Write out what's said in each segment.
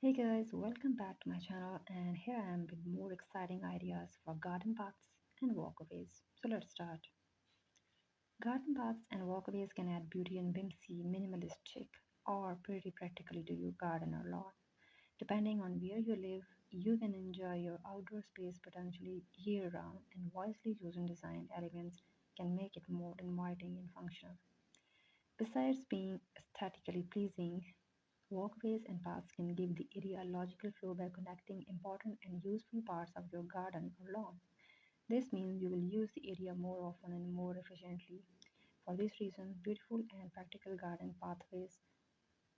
Hey guys, welcome back to my channel, and here I am with more exciting ideas for garden paths and walkways. So let's start. Garden paths and walkways can add beauty and whimsy, minimalistic, or pretty practically to your garden or lawn. Depending on where you live, you can enjoy your outdoor space potentially year round, and wisely chosen design elements can make it more inviting and functional. Besides being aesthetically pleasing, walkways and paths can give the area a logical flow by connecting important and useful parts of your garden or lawn. This means you will use the area more often and more efficiently. For this reason, beautiful and practical garden pathways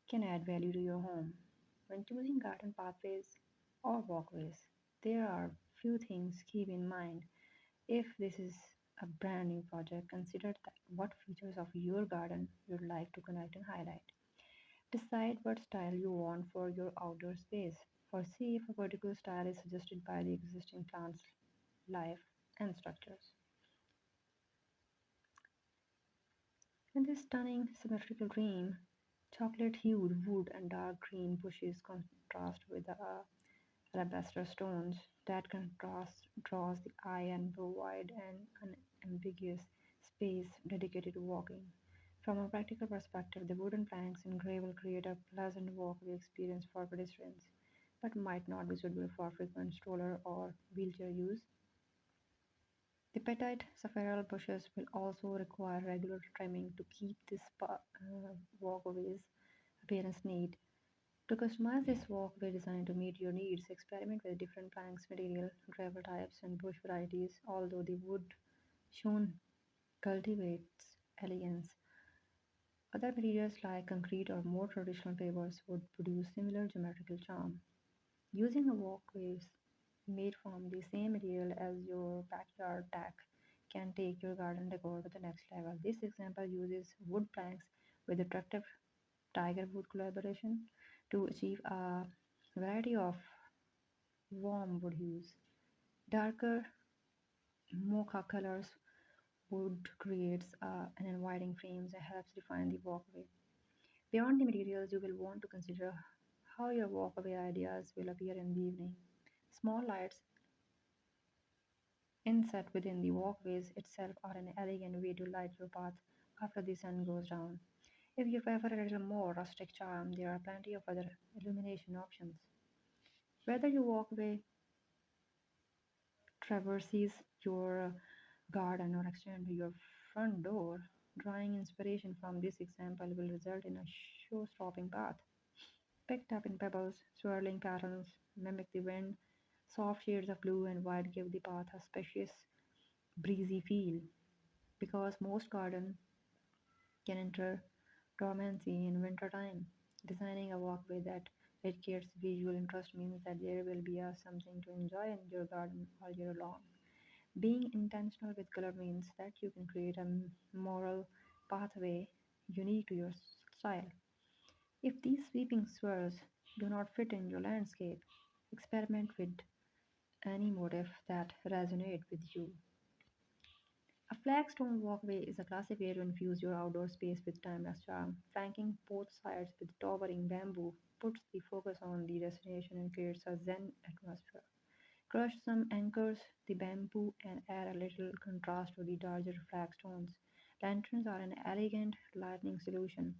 can add value to your home. When choosing garden pathways or walkways, there are few things keep in mind. If this is a brand new project, consider what features of your garden you'd like to connect and highlight. Decide what style you want for your outdoor space. For see if a particular style is suggested by the existing plant's life and structures. In this stunning symmetrical dream, chocolate hued wood and dark green bushes contrast with the alabaster stones. That contrast draws the eye and provide an unambiguous space dedicated to walking. From a practical perspective, the wooden planks and gravel create a pleasant walkway experience for pedestrians, but might not be suitable for frequent stroller or wheelchair use. The petite sapphire bushes will also require regular trimming to keep this walkways appearance neat. To customize this walkway design to meet your needs, experiment with different planks, material, gravel types, and bush varieties. Although the wood shown cultivates elegance, other materials like concrete or more traditional pavers would produce similar geometrical charm. Using a walkways made from the same material as your backyard deck can take your garden decor to the next level. This example uses wood planks with attractive tiger wood collaboration to achieve a variety of warm wood hues. Darker mocha colors wood creates an inviting frames that helps define the walkway. Beyond the materials, you will want to consider how your walkway ideas will appear in the evening. Small lights inset within the walkways itself are an elegant way to light your path after the sun goes down. If you prefer a little more rustic charm, there are plenty of other illumination options. Whether your walkway traverses your garden or extends to your front door, drawing inspiration from this example will result in a show-stopping path. Picked up in pebbles, swirling patterns mimic the wind. Soft shades of blue and white give the path a spacious, breezy feel. Because most gardens can enter dormancy in winter time, designing a walkway that educates visual interest means that there will be something to enjoy in your garden all year long. Being intentional with color means that you can create a moral pathway unique to your style. If these sweeping swirls do not fit in your landscape, experiment with any motif that resonate with you. A flagstone walkway is a classic way to infuse your outdoor space with timeless charm. Flanking both sides with towering bamboo puts the focus on the destination and creates a zen atmosphere. Crush some anchors, the bamboo, and add a little contrast to the larger flagstones. Lanterns are an elegant lighting solution.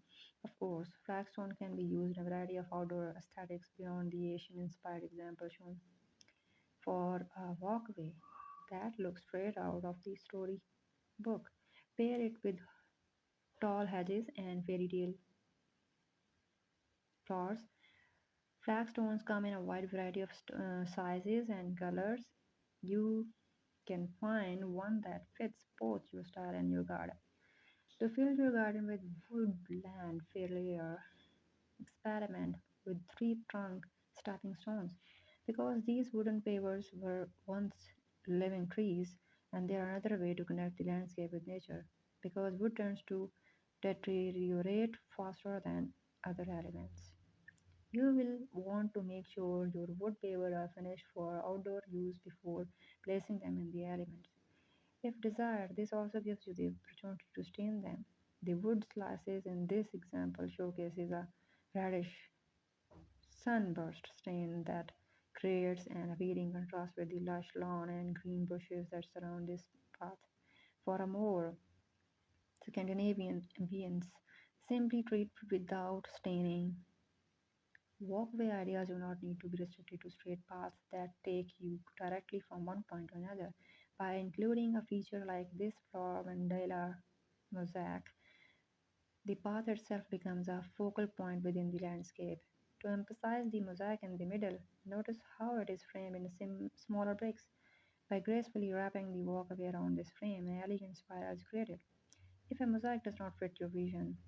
Of course, flagstone can be used in a variety of outdoor aesthetics beyond the Asian inspired example shown. For a walkway that looks straight out of the story book, pair it with tall hedges and fairy tale flowers. Flagstones come in a wide variety of sizes and colors. You can find one that fits both your style and your garden. To fill your garden with woodland failure, experiment with three trunk stepping stones because these wooden pavers were once living trees and they are another way to connect the landscape with nature because wood tends to deteriorate faster than other elements. You will want to make sure your wood pavers are finished for outdoor use before placing them in the elements. If desired, this also gives you the opportunity to stain them. The wood slices in this example showcases a reddish sunburst stain that creates an appealing contrast with the lush lawn and green bushes that surround this path. For a more Scandinavian ambience, simply treat without staining. Walkway ideas do not need to be restricted to straight paths that take you directly from one point to another. By including a feature like this floor mandala mosaic, the path itself becomes a focal point within the landscape. To emphasize the mosaic in the middle, notice how it is framed in smaller bricks. By gracefully wrapping the walkway around this frame, an elegant spiral is created. If a mosaic does not fit your vision,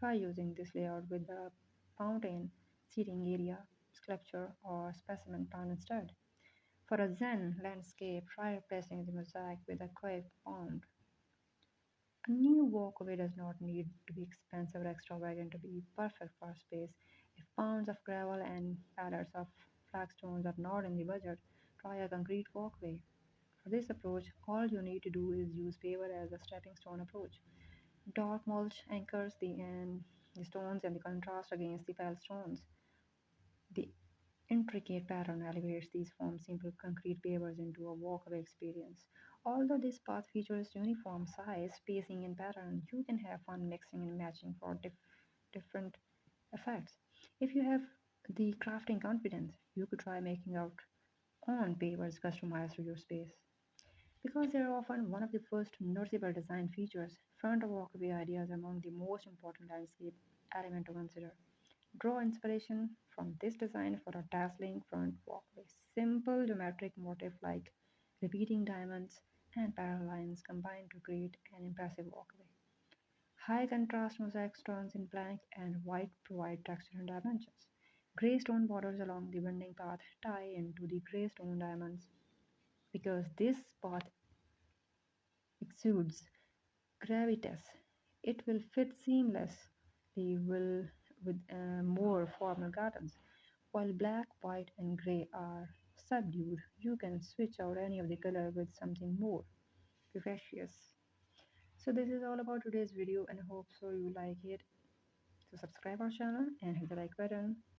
try using this layout with a fountain, seating area, sculpture, or specimen plant instead. For a Zen landscape, try replacing the mosaic with a quiet pond. A new walkway does not need to be expensive or extravagant to be perfect for space. If pounds of gravel and pallets of flagstones are not in the budget, try a concrete walkway. For this approach, all you need to do is use paver as a stepping stone approach. Dark mulch anchors the stones and the contrast against the pale stones. The intricate pattern elevates these from simple concrete pavers into a walkway experience. Although this path features uniform size, spacing, and pattern, you can have fun mixing and matching for different effects. If you have the crafting confidence, you could try making out on pavers customized to your space. Because they are often one of the first noticeable design features, front walkway ideas are among the most important landscape element to consider. Draw inspiration from this design for a dazzling front walkway. Simple geometric motif like repeating diamonds and parallel lines combine to create an impressive walkway. High contrast mosaic stones in black and white provide texture and dimensions. Grey stone borders along the winding path tie into the grey stone diamonds because this path exudes gravitas. It will fit seamlessly will with more formal gardens. While black, white, and gray are subdued, you can switch out any of the color with something more vivacious. So this is all about today's video and I hope so you like it. So subscribe our channel and hit the like button.